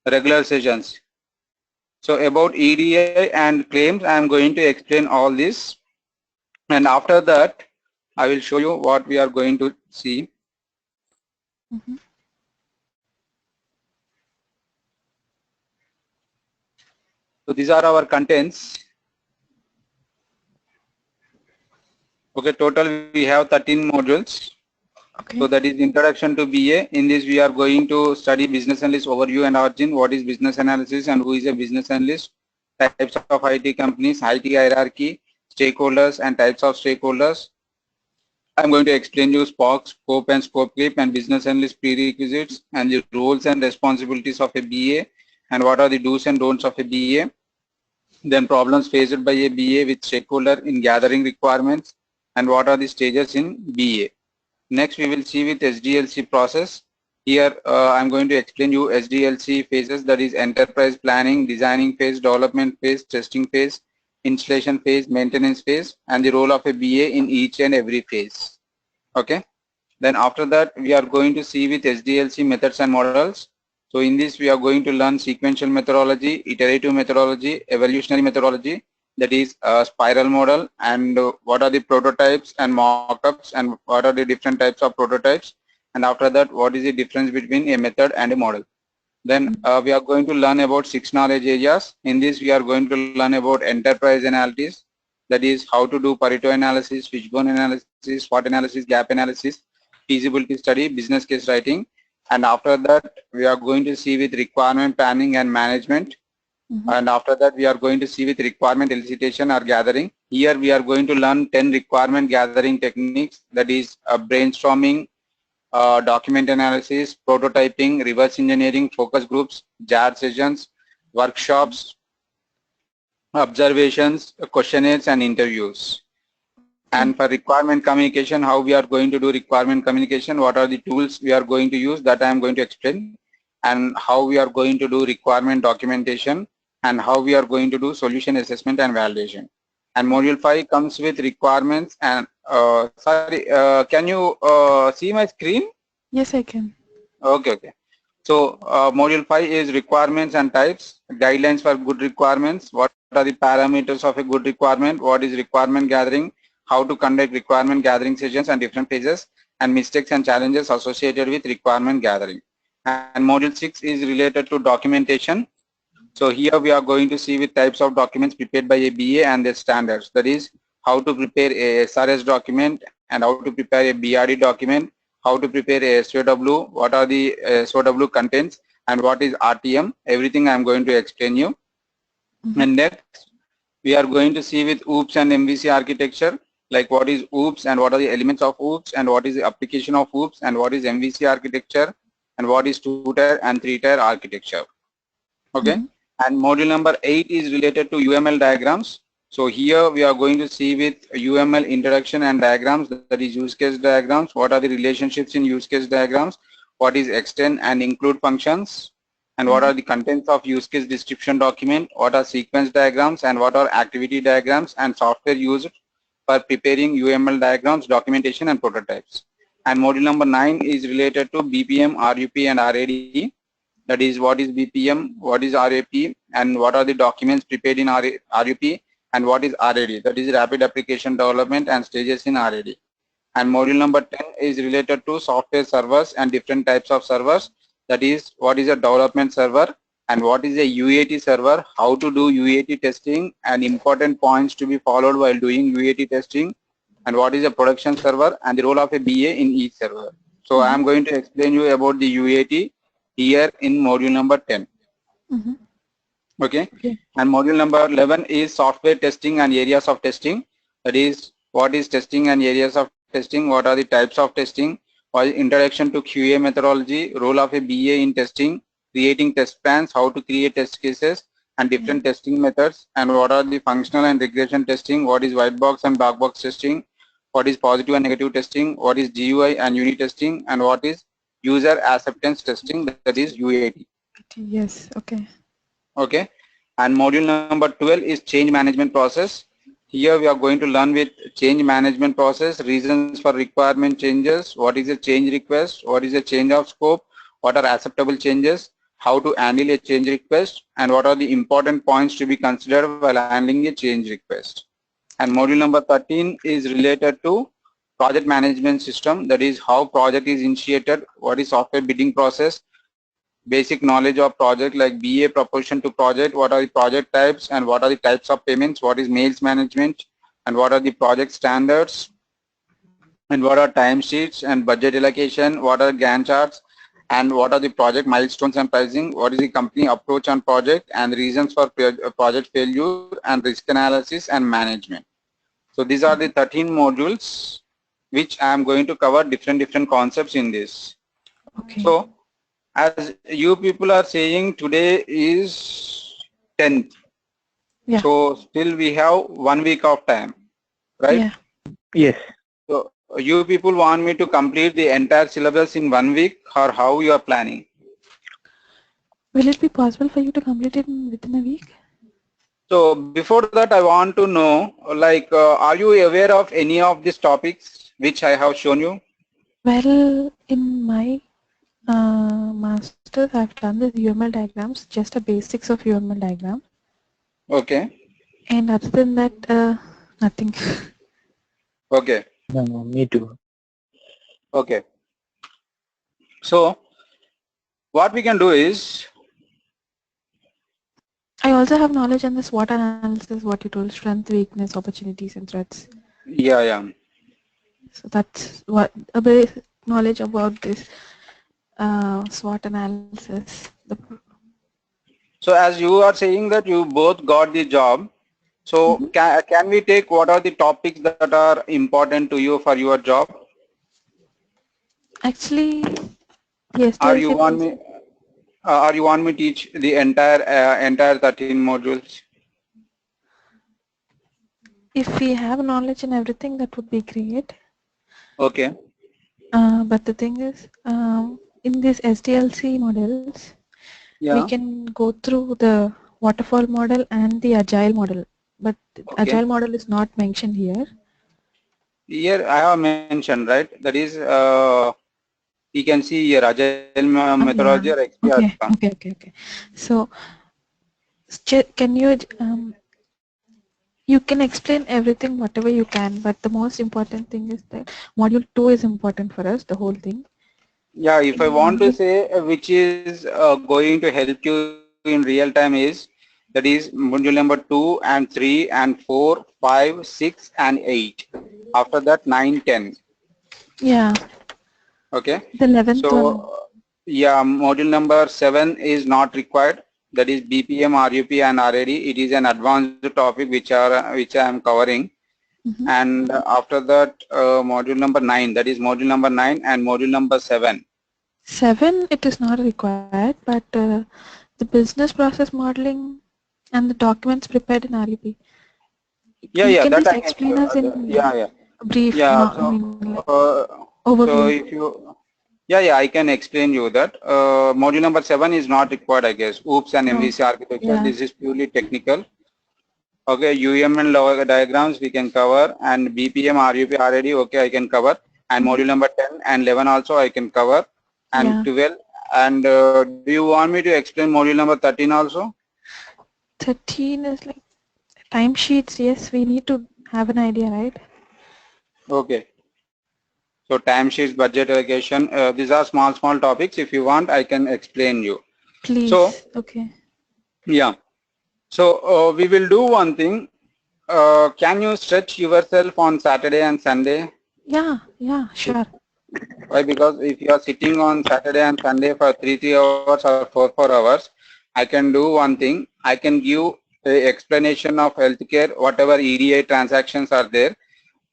regular sessions. So about EDI and claims, I am going to explain all this, and after that I will show you what we are going to see. Mm-hmm. So these are our contents. Okay, total we have 13 modules. So Okay. that is introduction to BA. In this we are going to study business analyst overview and origin, what is business analysis and who is a business analyst, types of IT companies, IT hierarchy, stakeholders and types of stakeholders. I'm going to explain you SPOC, scope and scope creep, and business analyst prerequisites, and the roles and responsibilities of a BA, and what are the do's and don'ts of a BA. Then problems faced by a BA with stakeholder in gathering requirements, and what are the stages in BA. Next, we will see with SDLC process. Here, I'm going to explain you SDLC phases, that is enterprise planning, designing phase, development phase, testing phase, installation phase, maintenance phase, and the role of a BA in each and every phase. Okay. Then after that, we are going to see with SDLC methods and models. So in this, we are going to learn sequential methodology, iterative methodology, evolutionary methodology, that is a spiral model, and what are the prototypes and mock-ups, and what are the different types of prototypes. And after that, what is the difference between a method and a model. Then we are going to learn about 6 knowledge areas. In this, we are going to learn about enterprise analysis, that is how to do Pareto analysis, fishbone analysis, SWOT analysis, gap analysis, feasibility study, business case writing. And after that, we are going to see with requirement planning and management. Mm-hmm. And after that, we are going to see with requirement elicitation or gathering. Here, we are going to learn 10 requirement gathering techniques, that is brainstorming, document analysis, prototyping, reverse engineering, focus groups, JAR sessions, workshops, observations, questionnaires, and interviews. Okay. And for requirement communication, how we are going to do requirement communication, what are the tools we are going to use, that I am going to explain, and how we are going to do requirement documentation, and how we are going to do solution assessment and validation. And module 5 comes with requirements and can you see my screen? Yes, I can. Okay. So module 5 is requirements and types, guidelines for good requirements, what are the parameters of a good requirement, what is requirement gathering, how to conduct requirement gathering sessions and different phases, and mistakes and challenges associated with requirement gathering. And module 6 is related to documentation. So here we are going to see with types of documents prepared by a BA and their standards, that is how to prepare a SRS document and how to prepare a BRD document, how to prepare a SOW, what are the SOW contents, and what is RTM. Everything I am going to explain you. Mm-hmm. And next, we are going to see with OOPS and MVC architecture, like what is OOPS and what are the elements of OOPS, and what is the application of OOPS, and what is MVC architecture, and what is 2-tier and 3-tier architecture. Okay. Mm-hmm. And module number 8 is related to UML diagrams. So here we are going to see with UML introduction and diagrams, that is use case diagrams, what are the relationships in use case diagrams, what is extend and include functions, and what are the contents of use case description document, what are sequence diagrams, and what are activity diagrams, and software used for preparing UML diagrams, documentation, and prototypes. And module number 9 is related to BPM, RUP, and RAD. That is what is BPM, what is RAP, and what are the documents prepared in RUP, and what is RAD, that is rapid application development and stages in RAD. And module number 10 is related to software servers and different types of servers, that is what is a development server and what is a UAT server, how to do UAT testing, and important points to be followed while doing UAT testing, and what is a production server, and the role of a BA in each server. So I am going to explain you about the UAT here in module number 10. Mm-hmm. Okay. Okay. And module number 11 is software testing and areas of testing, that is what is testing and areas of testing, what are the types of testing, what is introduction to QA methodology, role of a BA in testing, creating test plans, how to create test cases, and different testing methods, and what are the functional and regression testing, what is white box and black box testing, what is positive and negative testing, what is GUI and unit testing, and what is user acceptance testing, that is UAT. Yes. Okay. Okay. And module number 12 is change management process. Here we are going to learn with change management process, reasons for requirement changes, what is a change request, what is a change of scope, what are acceptable changes, how to handle a change request, and what are the important points to be considered while handling a change request. And module number 13 is related to project management system, that is how project is initiated, what is software bidding process, basic knowledge of project like BA proportion to project, what are the project types and what are the types of payments, what is mails management, and what are the project standards, and what are timesheets and budget allocation, what are Gantt charts, and what are the project milestones and pricing, what is the company approach on project, and reasons for project failure, and risk analysis and management. So these are the 13 modules which I am going to cover different concepts in this. Okay. So as you people are saying, today is 10th. Yeah. So still we have 1 week of time, right? Yeah. Yes. So you people want me to complete the entire syllabus in 1 week, or how you are planning? Will it be possible for you to complete it within a week? So before that, I want to know, like, are you aware of any of these topics which I have shown you? Well, in my master's, I've done the UML diagrams, just the basics of UML diagram. Okay. And other than that, nothing. Okay. No, me too. Okay. So what we can do is, I also have knowledge on the SWOT analysis, what you told, strength, weakness, opportunities, and threats. yeah. So that's what a bit knowledge about this SWOT analysis. So as you are saying that you both got the job, so can we take what are the topics that are important to you for your job? Actually, yes, Or there's you want me, or you want me teach the entire 13 modules? if we have knowledge in everything, that would be great. Okay. But the thing is, in these SDLC models, we Yeah. can go through the waterfall model and the agile model. But the Okay. agile model is not mentioned here. Here I have mentioned, right? That is, you can see here agile methodology Yeah. or XP Okay. Hackathon. Okay. So, can you you can explain everything whatever you can, but the most important thing is that module 2 is important for us, the whole thing. Yeah, if I In want to module, say which is going to help you in real time is, that is module number 2 and 3 and 4, 5, 6 and 8. After that 9, 10. yeah, Okay. the 11th one. So yeah, module number 7 is not required. That is BPM, RUP and RAD. It is an advanced topic which I am covering. And after that module number 9, that is module number 9 and module number 7. 7, it is not required, but the business process modeling and the documents prepared in RUP. You Yeah, can that just I can explain show. us in Yeah. brief, Yeah, I mean, like so overview. if you, yeah, I can explain you that. Module number 7 is not required, I guess. OOPS and No. MVC architecture, Yeah. this is purely technical. Okay, UML log diagrams we can cover, and BPM, RUP, RAD, okay, I can cover. And module number 10 and 11 also I can cover. And Yeah. 12. And do you want me to explain module number 13 also? 13 is like timesheets. Yes, we need to have an idea, right? Okay. So timesheets, budget allocation, these are small topics. If you want, I can explain you. So, Please. Okay. yeah. So we will do one thing. Can you stretch yourself on Saturday and Sunday? Yeah, sure. Why? Because if you are sitting on Saturday and Sunday for 3 hours or 4 hours, I can do one thing. I can give a explanation of healthcare, whatever EDI transactions are there.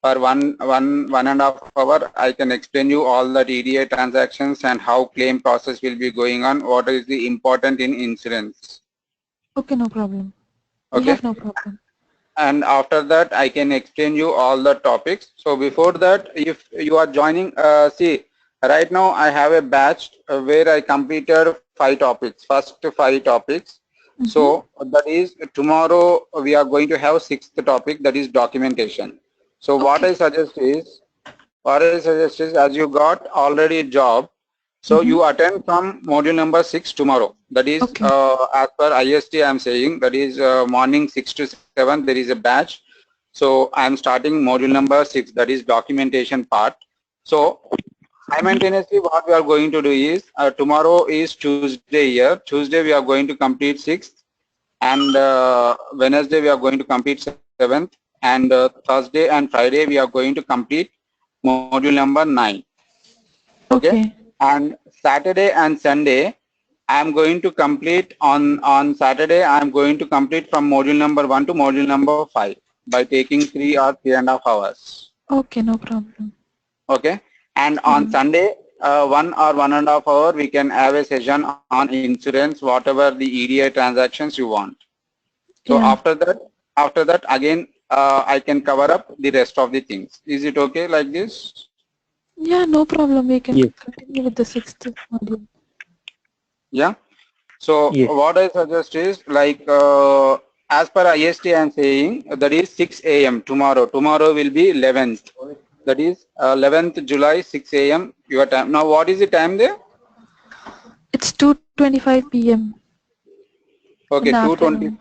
For one and a half hour, I can explain you all that EDI transactions and how claim process will be going on. What is the important in insurance? Okay, no problem. We Okay. have no problem. And after that I can explain you all the topics. So before that, if you are joining, see, right now I have a batch where I completed 5 topics, first 5 topics. So that is tomorrow we are going to have 6th topic, that is documentation. So what Okay. I suggest is, as you got already a job, So you attend from module number 6 tomorrow. That is, Okay. as per IST, I am saying that is morning 6 to 7. There is a batch. So I am starting module number 6. That is documentation part. So simultaneously, what we are going to do is tomorrow is Tuesday here. Tuesday we are going to complete 6th, and Wednesday we are going to complete 7th, and Thursday and Friday we are going to complete module number 9. Okay, Okay. and Saturday and Sunday I am going to complete on Saturday. I am going to complete from module number 1 to module number 5 by taking 3 or 3.5 hours. Okay, no problem. Okay, and Yeah. on Sunday 1 or 1.5 hour we can have a session on insurance, whatever the EDI transactions you want. So Yeah. after that again I can cover up the rest of the things. Is it okay like this? Yeah, no problem. We can Yes. continue with the 6th module. Yeah. So Yes. what I suggest is like as per IST I am saying that is 6 a.m. tomorrow. Tomorrow will be 11th. That is 11th July 6 a.m. your time. Now what is the time there? It's 2:25 p.m. in Okay, the afternoon.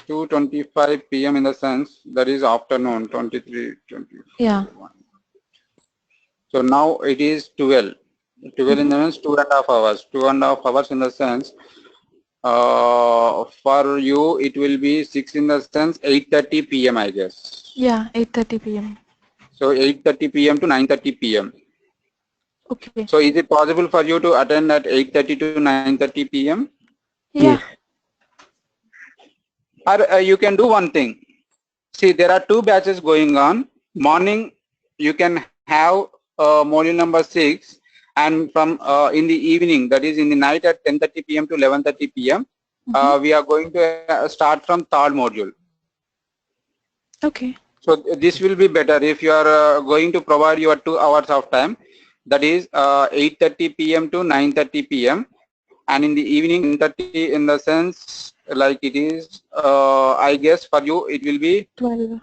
2:25 p.m. in the sense that is afternoon 23, 24, Yeah. 1. So now it is 12. 12 in the means 2.5 hours. 2.5 hours in the sense for you it will be 6 in the sense 8:30 p.m. I guess. Yeah, 8:30 p.m. So 8:30 p.m. to 9:30 p.m. Okay. So is it possible for you to attend at 8:30 to 9:30 p.m.? Yeah. Yes. Or you can do one thing. See, there are 2 batches going on. Morning, you can have module number 6, and from in the evening, that is in the night at 10:30 p.m. to 11:30 p.m., we are going to start from 3rd module. Okay. So this will be better if you are going to provide your 2 hours of time. That is 8:30 p.m. to 9:30 p.m. and in the evening 10:30 in the sense like it is. I guess for you it will be 12.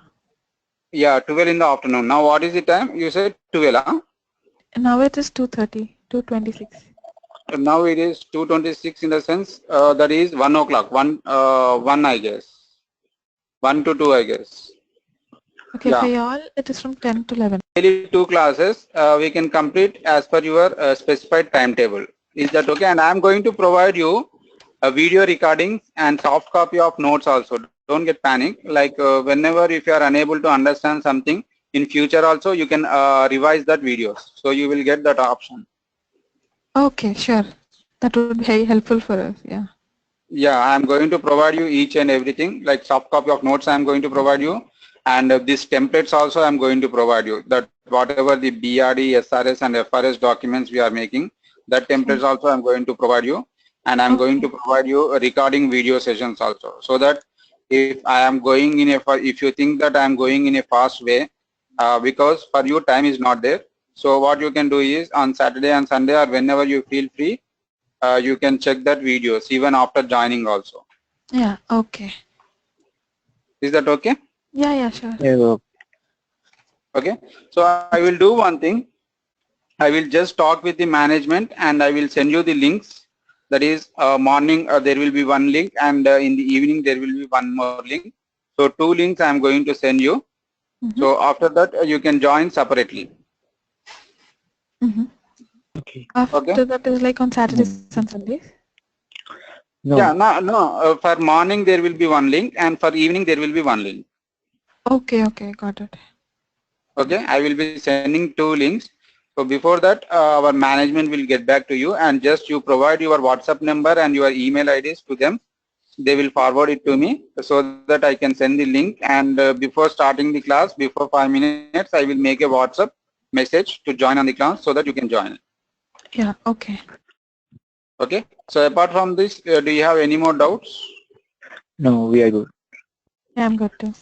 12 in the afternoon. Now what is the time? You said 12, huh? Now it is 2:30, 2:26. Now it is 2:26 in the sense that is 1 o'clock. 1 I guess. 1 to 2 I guess. Okay, for Yeah. y'all, it is from 10 to 11. Daily 2 classes we can complete as per your specified timetable. Is that okay? And I'm going to provide you a video recording and soft copy of notes also. Don't get panic. Like whenever if you are unable to understand something in future also you can revise that videos. So you will get that option. Okay, sure. That would be very helpful for us. Yeah. Yeah, I'm going to provide you each and everything like soft copy of notes I'm going to provide you, and these templates also I'm going to provide you, that whatever the BRD, SRS and FRS documents we are making, that templates also I'm going to provide you, and I'm going Okay. to provide you a recording video sessions also, so that if I am going in a, if you think that I'm going in a fast way, because for you time is not there, so what you can do is on Saturday and Sunday or whenever you feel free, you can check that videos even after joining also. Yeah. Okay. Is that okay? Yeah. Yeah. Sure. Yeah. Okay. So I will do one thing. I will just talk with the management and I will send you the links. That is morning there will be one link, and in the evening there will be one more link. So 2 links I am going to send you. Mm-hmm. So after that you can join separately. Mm-hmm. Okay. Okay. After that is like on Saturdays and Sundays. Yeah. No. No. For morning there will be one link, and for evening there will be one link. Okay. Okay. Got it. Okay, I will be sending 2 links. So before that, our management will get back to you, and just you provide your WhatsApp number and your email IDs to them. They will forward it to me so that I can send the link. And before starting the class, before 5 minutes, I will make a WhatsApp message to join on the class so that you can join. Yeah. Okay. Okay. So apart from this, do you have any more doubts? No, we are good. Yeah, I'm good too.